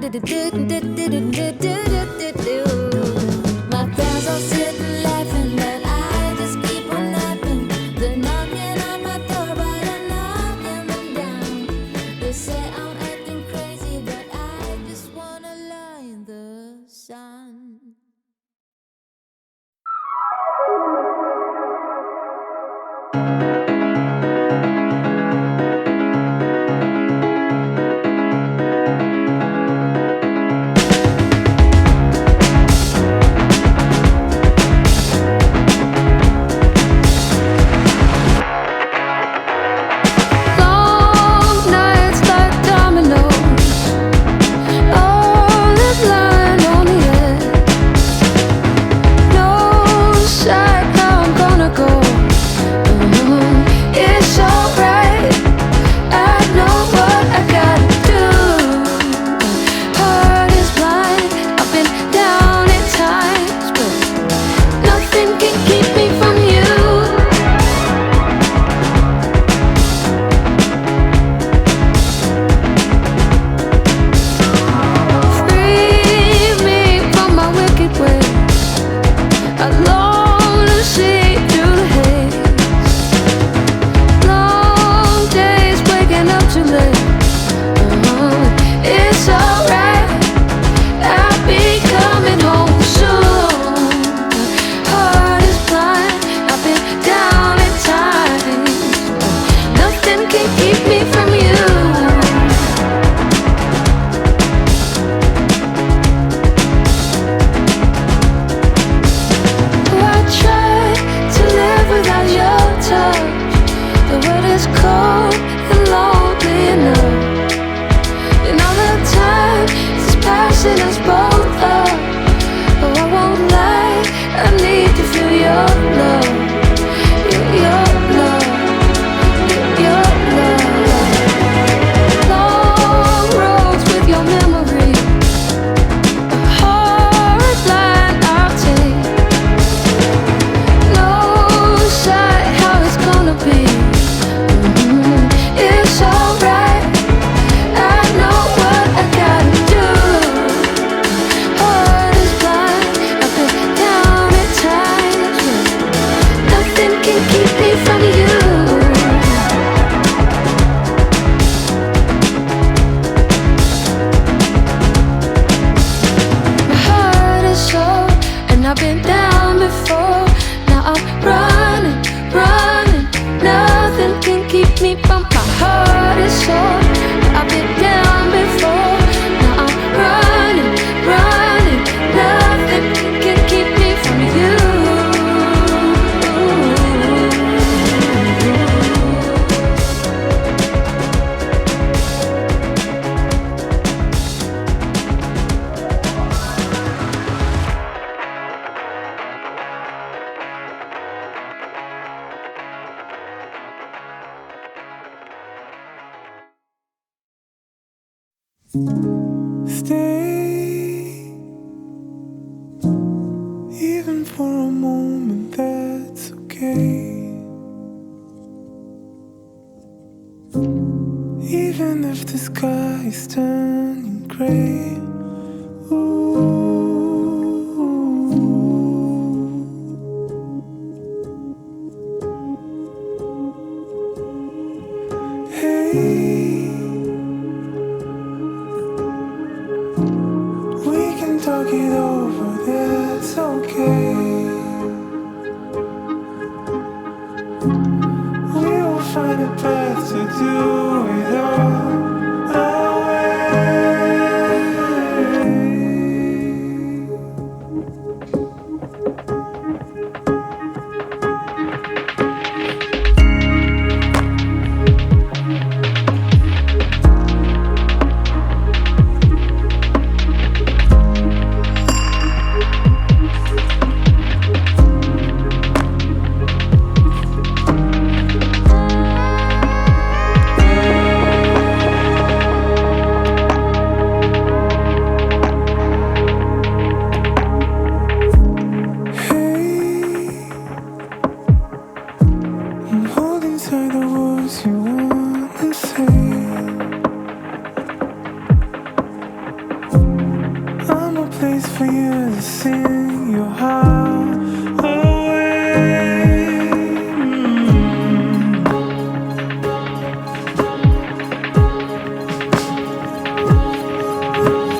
My friends all sitting laughing, but I just keep on napping. They're knocking on my door, but I'm knocking them down. They say I'm acting crazy, but I just wanna lie in the sun. Stay, even for a moment, that's okay. Even if the sky is turning gray. Hey, we can talk it over, that's okay. We will find a path to do it all our way. for you to sing your heart away.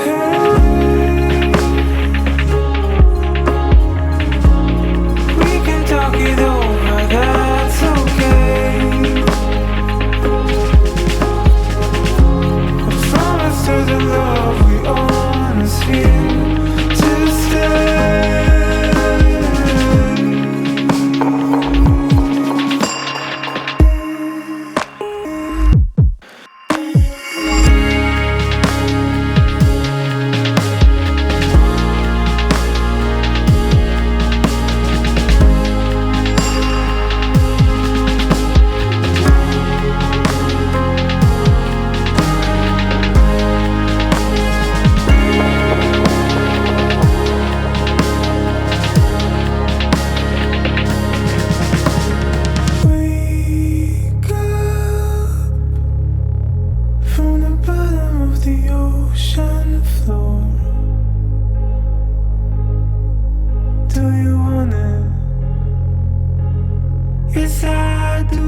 Hey, we can talk it over, that's okay. I promise to the love we own is here to stay. Wake up from the bottom of the ocean floor. Do you want it? Yes, I do.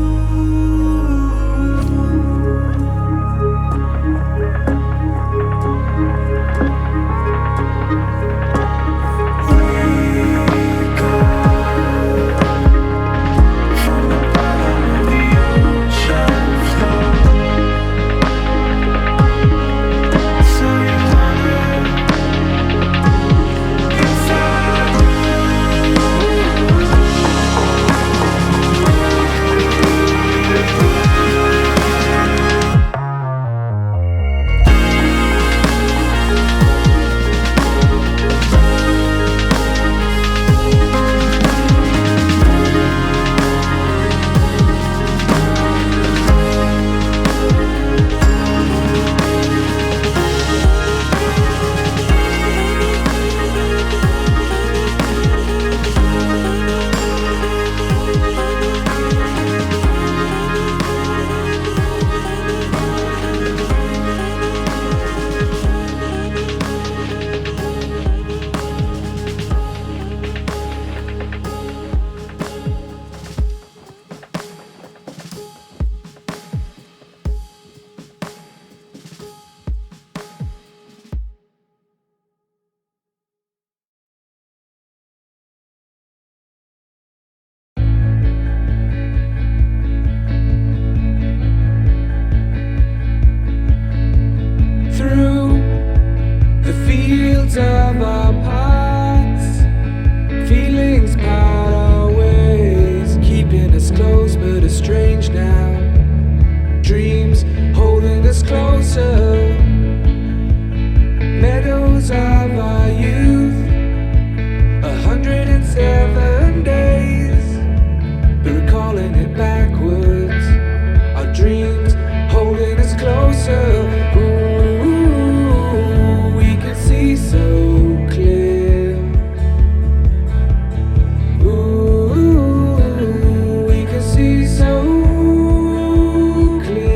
Wake up from the bottom of the ocean floor. So you want it? Yes, I do. Through the fields of our paths, feelings part our ways, keeping us close but estranged now. Dreams holding us closer, meadows of our youth, 107 days, but recalling it backwards. Our dreams holding us closer. Ooh, we can see so clear. Ooh, we can see so clear.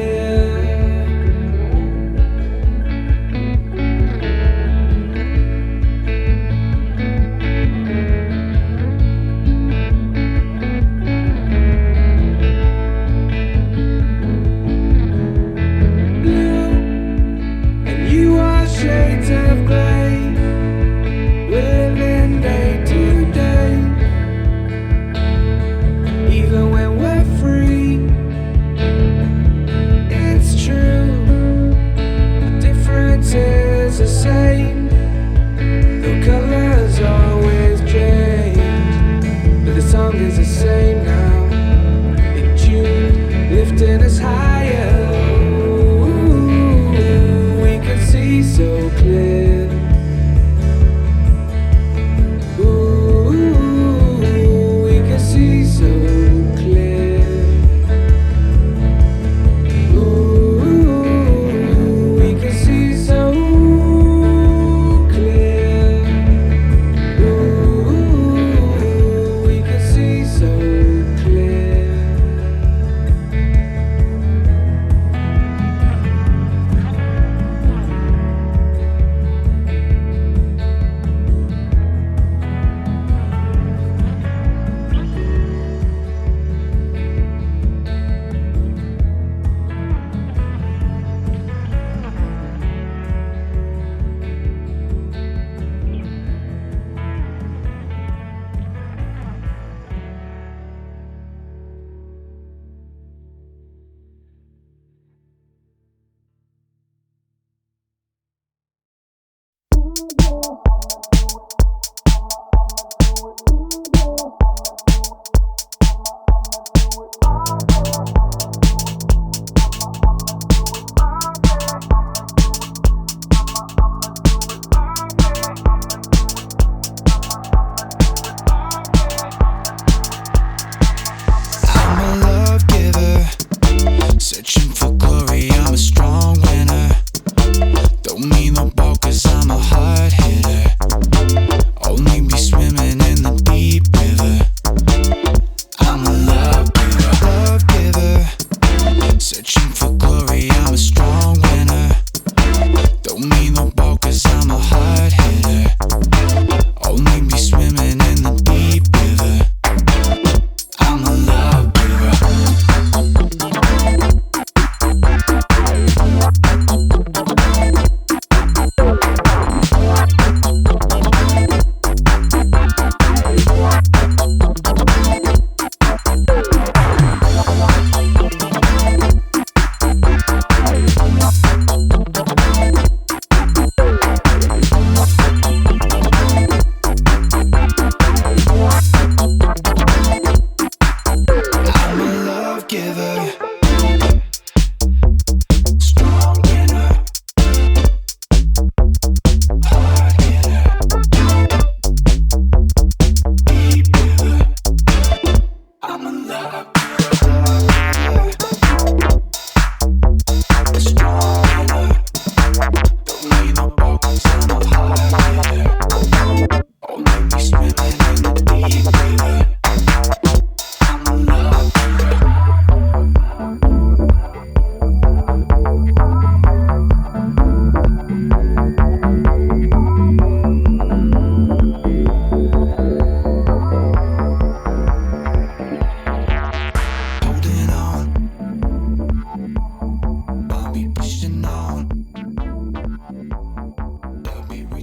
Blue, and you are shades of grey, living day to day. Even when we're free, it's true. The difference is the same. The colors always change, but the song is the same now. In June, lifting us higher. Ooh, we can see so clear. Ooh, we can see so clear. Ooh, we can see so clear. Ooh, we can see so clear.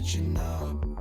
switching up.